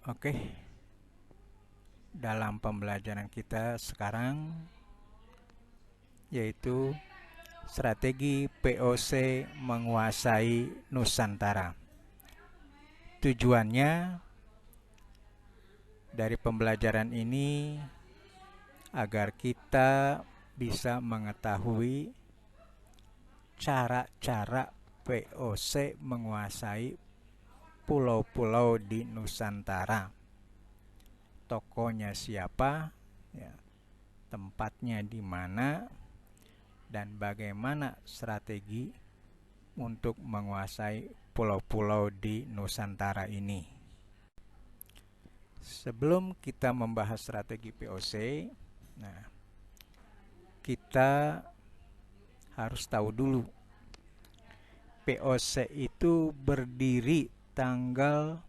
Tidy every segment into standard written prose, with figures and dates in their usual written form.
Oke, dalam pembelajaran kita sekarang yaitu strategi POC menguasai Nusantara. Tujuannya dari pembelajaran ini agar kita bisa mengetahui cara-cara POC menguasai pulau-pulau di Nusantara. Tokohnya siapa, ya, tempatnya di mana, dan bagaimana strategi untuk menguasai pulau-pulau di Nusantara ini. Sebelum kita membahas strategi POC, kita harus tahu dulu POC itu berdiri tanggal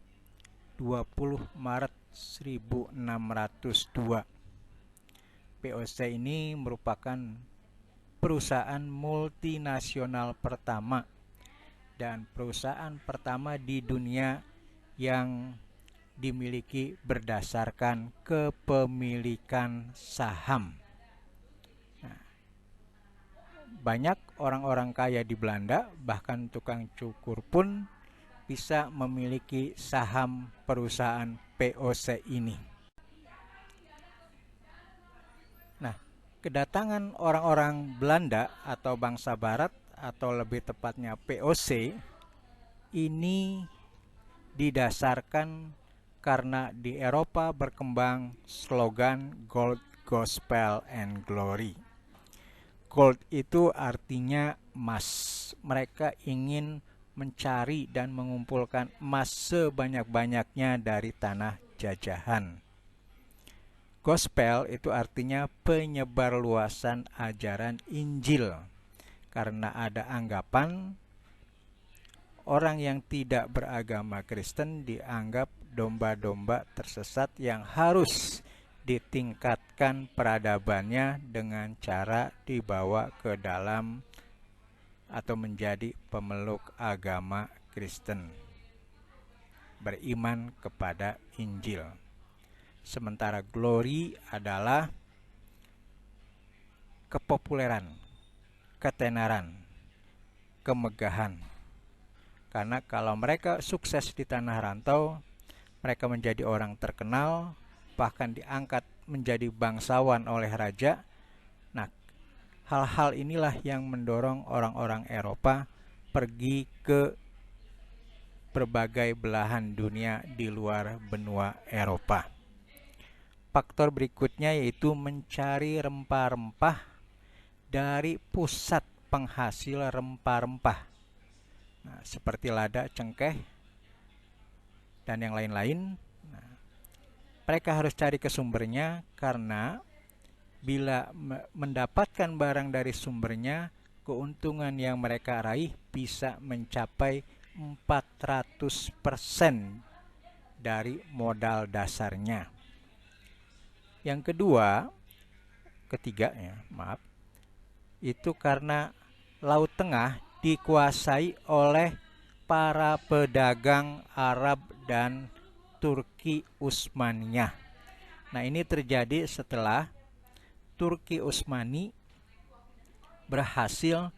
20 Maret 1602. POC ini merupakan perusahaan multinasional pertama dan perusahaan pertama di dunia yang dimiliki berdasarkan kepemilikan saham. Banyak orang-orang kaya di Belanda, bahkan tukang cukur pun bisa memiliki saham perusahaan POC ini. Nah, kedatangan orang-orang Belanda atau bangsa Barat, atau lebih tepatnya POC, ini didasarkan karena di Eropa berkembang slogan Gold, Gospel, and Glory. Gold itu artinya emas. Mereka ingin mencari dan mengumpulkan emas sebanyak-banyaknya dari tanah jajahan. Gospel itu artinya penyebarluasan ajaran Injil, karena ada anggapan orang yang tidak beragama Kristen dianggap domba-domba tersesat yang harus ditingkatkan peradabannya dengan cara dibawa ke dalam atau menjadi pemeluk agama Kristen, beriman kepada Injil. Sementara glory adalah kepopuleran, ketenaran, kemegahan. Karena kalau mereka sukses di tanah rantau, mereka menjadi orang terkenal, bahkan diangkat menjadi bangsawan oleh raja. Nah, hal-hal inilah yang mendorong orang-orang Eropa pergi ke berbagai belahan dunia di luar benua Eropa. Faktor berikutnya yaitu mencari rempah-rempah dari pusat penghasil rempah-rempah, seperti lada, cengkeh, dan yang lain-lain. Mereka harus cari ke sumbernya, karena bila mendapatkan barang dari sumbernya, keuntungan yang mereka raih bisa mencapai 400% dari modal dasarnya. Yang ketiga, itu karena Laut Tengah dikuasai oleh para pedagang Arab dan Turki Utsmaniyah. Nah, ini terjadi setelah Turki Utsmani berhasil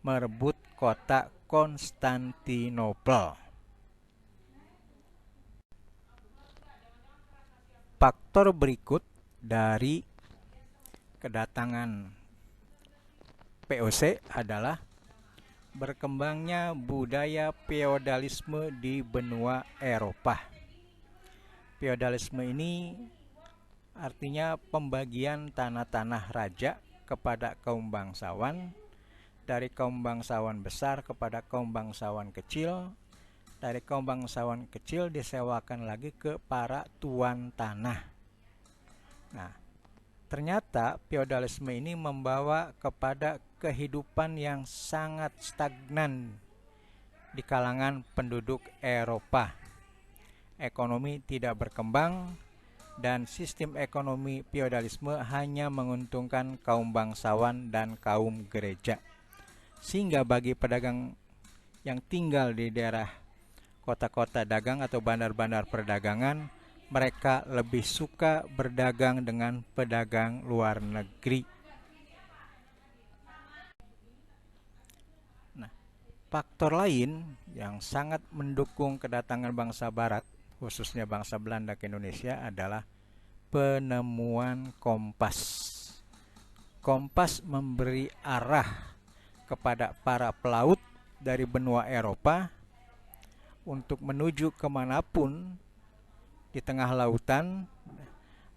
merebut kota Konstantinopel. Faktor berikut dari kedatangan POC adalah berkembangnya budaya feodalisme di benua Eropa. Feodalisme ini artinya pembagian tanah-tanah raja kepada kaum bangsawan, dari kaum bangsawan besar kepada kaum bangsawan kecil, dari kaum bangsawan kecil disewakan lagi ke para tuan tanah. Nah, ternyata feodalisme ini membawa kepada kehidupan yang sangat stagnan di kalangan penduduk Eropa. Ekonomi tidak berkembang, dan sistem ekonomi feodalisme hanya menguntungkan kaum bangsawan dan kaum gereja. Sehingga bagi pedagang yang tinggal di daerah kota-kota dagang atau bandar-bandar perdagangan, mereka lebih suka berdagang dengan pedagang luar negeri. Nah, faktor lain yang sangat mendukung kedatangan bangsa Barat, khususnya bangsa Belanda ke Indonesia, adalah penemuan kompas. Kompas memberi arah kepada para pelaut dari benua Eropa untuk menuju kemanapun di tengah lautan,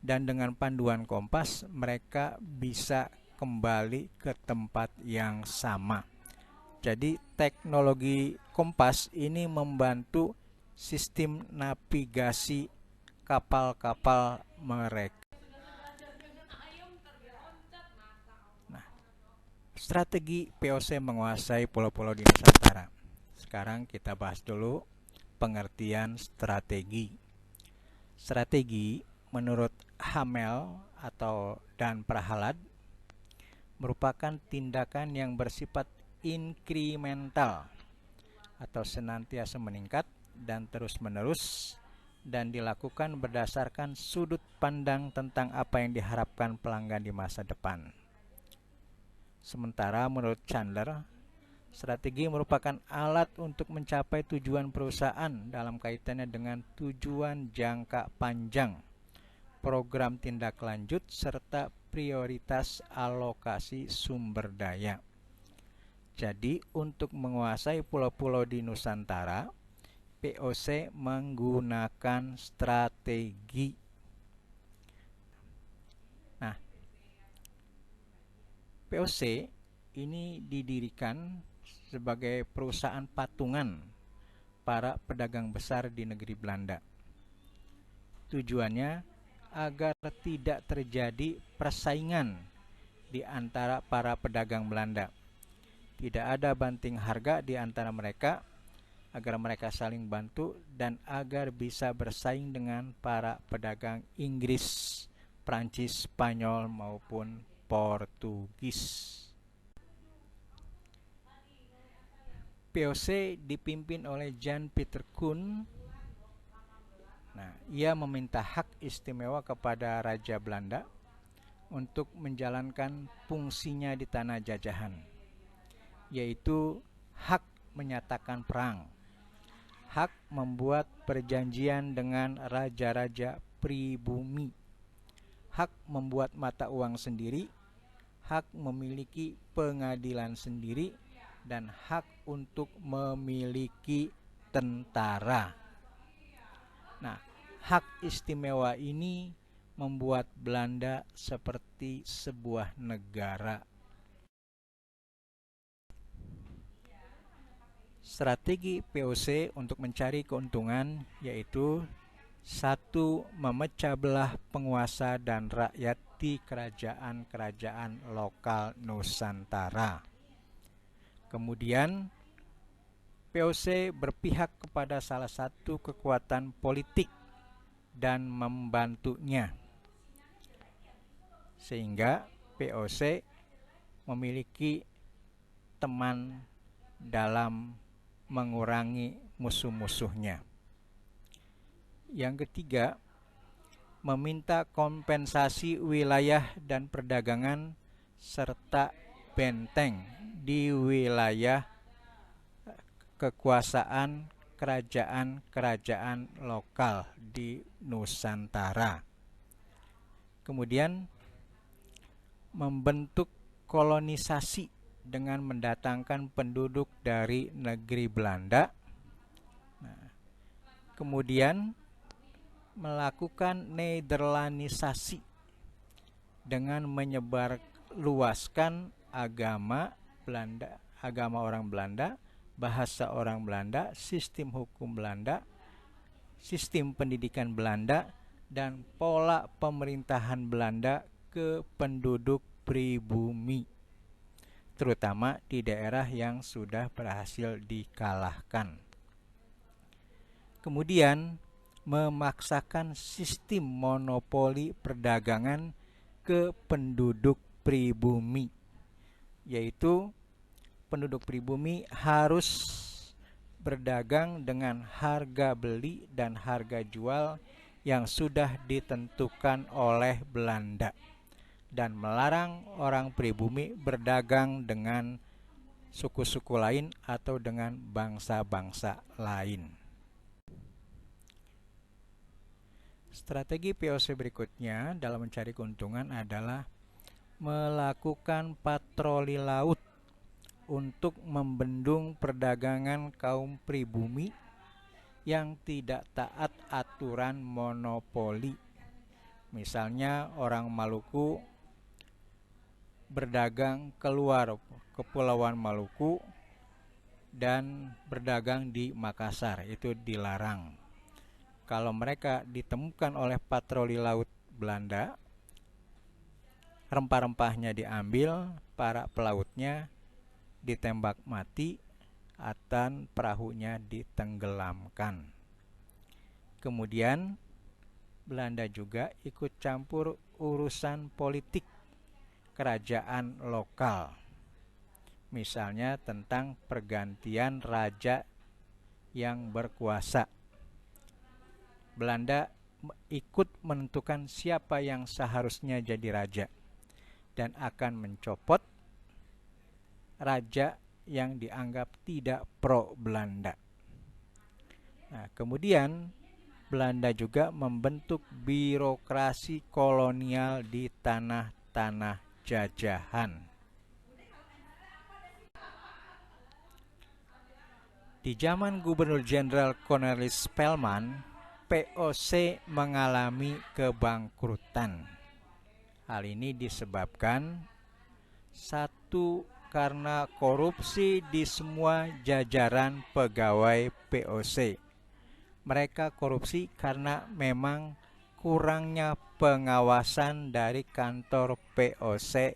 dan dengan panduan kompas mereka bisa kembali ke tempat yang sama. Jadi teknologi kompas ini membantu sistem navigasi kapal-kapal mereka. Strategi POC menguasai pulau-pulau di Nusantara. Sekarang kita bahas dulu pengertian strategi. Strategi menurut Hamel dan Prahalad merupakan tindakan yang bersifat inkremental atau senantiasa meningkat dan terus-menerus, dan dilakukan berdasarkan sudut pandang tentang apa yang diharapkan pelanggan di masa depan. Sementara menurut Chandler, strategi merupakan alat untuk mencapai tujuan perusahaan dalam kaitannya dengan tujuan jangka panjang, program tindak lanjut, serta prioritas alokasi sumber daya. Jadi, untuk menguasai pulau-pulau di Nusantara, POC menggunakan strategi. Nah, POC ini didirikan sebagai perusahaan patungan para pedagang besar di negeri Belanda. Tujuannya agar tidak terjadi persaingan di antara para pedagang Belanda. Tidak ada banting harga di antara mereka, agar mereka saling bantu dan agar bisa bersaing dengan para pedagang Inggris, Prancis, Spanyol maupun Portugis. POC dipimpin oleh Jan Pieter Koen. Nah, ia meminta hak istimewa kepada Raja Belanda untuk menjalankan fungsinya di tanah jajahan, yaitu hak menyatakan perang, hak membuat perjanjian dengan raja-raja pribumi, hak membuat mata uang sendiri, hak memiliki pengadilan sendiri, dan hak untuk memiliki tentara. Nah, hak istimewa ini membuat Belanda seperti sebuah negara. Strategi POC untuk mencari keuntungan yaitu: 1. Memecah belah penguasa dan rakyat di kerajaan-kerajaan lokal Nusantara. Kemudian, POC berpihak kepada salah satu kekuatan politik dan membantunya, sehingga POC memiliki teman dalam mengurangi musuh-musuhnya. Yang ketiga, meminta kompensasi wilayah dan perdagangan serta benteng di wilayah kekuasaan kerajaan-kerajaan lokal di Nusantara. Kemudian, membentuk kolonisasi dengan mendatangkan penduduk dari negeri Belanda. Kemudian melakukan Nederlandisasi dengan menyebarluaskan agama Belanda, agama orang Belanda, bahasa orang Belanda, sistem hukum Belanda, sistem pendidikan Belanda, dan pola pemerintahan Belanda ke penduduk pribumi, terutama di daerah yang sudah berhasil dikalahkan. Kemudian memaksakan sistem monopoli perdagangan ke penduduk pribumi, yaitu penduduk pribumi harus berdagang dengan harga beli dan harga jual yang sudah ditentukan oleh Belanda dan melarang orang pribumi berdagang dengan suku-suku lain atau dengan bangsa-bangsa lain. Strategi POC berikutnya dalam mencari keuntungan adalah melakukan patroli laut untuk membendung perdagangan kaum pribumi yang tidak taat aturan monopoli. Misalnya orang Maluku berdagang keluar Kepulauan Maluku dan berdagang di Makassar, itu dilarang. Kalau mereka ditemukan oleh patroli laut Belanda, rempah-rempahnya diambil, para pelautnya ditembak mati, dan perahunya ditenggelamkan. Kemudian Belanda juga ikut campur urusan politik kerajaan lokal, misalnya tentang pergantian raja yang berkuasa. Belanda ikut menentukan siapa yang seharusnya jadi raja dan akan mencopot raja yang dianggap tidak pro Belanda. Nah, kemudian Belanda juga membentuk birokrasi kolonial di tanah-tanah jajahan. Di zaman Gubernur Jenderal Cornelis Spelman, POC mengalami kebangkrutan. Hal ini disebabkan satu, karena korupsi di semua jajaran pegawai POC. Mereka korupsi karena memang kurangnya pengawasan dari kantor POC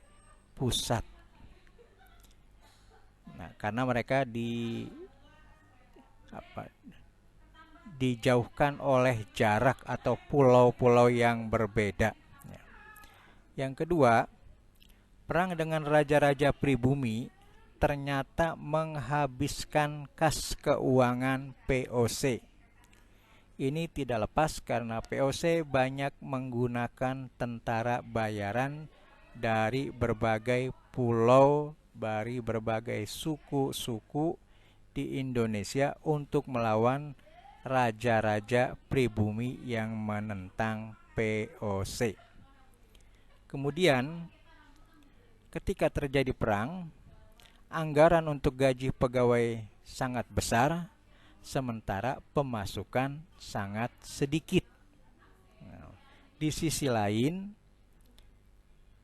pusat. Nah, karena mereka dijauhkan oleh jarak atau pulau-pulau yang berbeda. Yang kedua, perang dengan raja-raja pribumi ternyata menghabiskan kas keuangan POC. Ini tidak lepas karena POC banyak menggunakan tentara bayaran dari berbagai pulau, dari berbagai suku-suku di Indonesia untuk melawan raja-raja pribumi yang menentang POC. Kemudian ketika terjadi perang, anggaran untuk gaji pegawai sangat besar, sementara pemasukan sangat sedikit. Di sisi lain,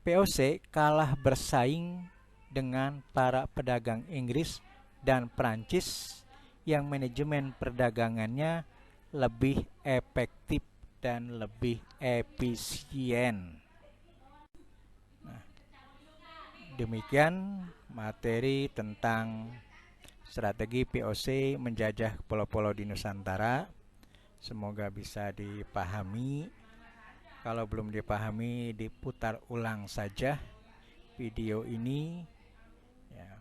POC kalah bersaing dengan para pedagang Inggris dan Prancis yang manajemen perdagangannya lebih efektif dan lebih efisien. Demikian materi tentang strategi POC menjajah pulau-pulau di Nusantara. Semoga bisa dipahami. Kalau belum dipahami, diputar ulang saja video ini ya.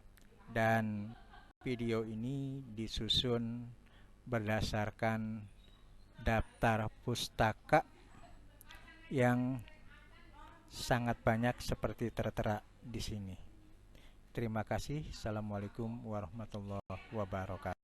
Dan video ini disusun berdasarkan daftar pustaka yang sangat banyak seperti tertera di sini. Terima kasih. Assalamualaikum warahmatullahi wabarakatuh.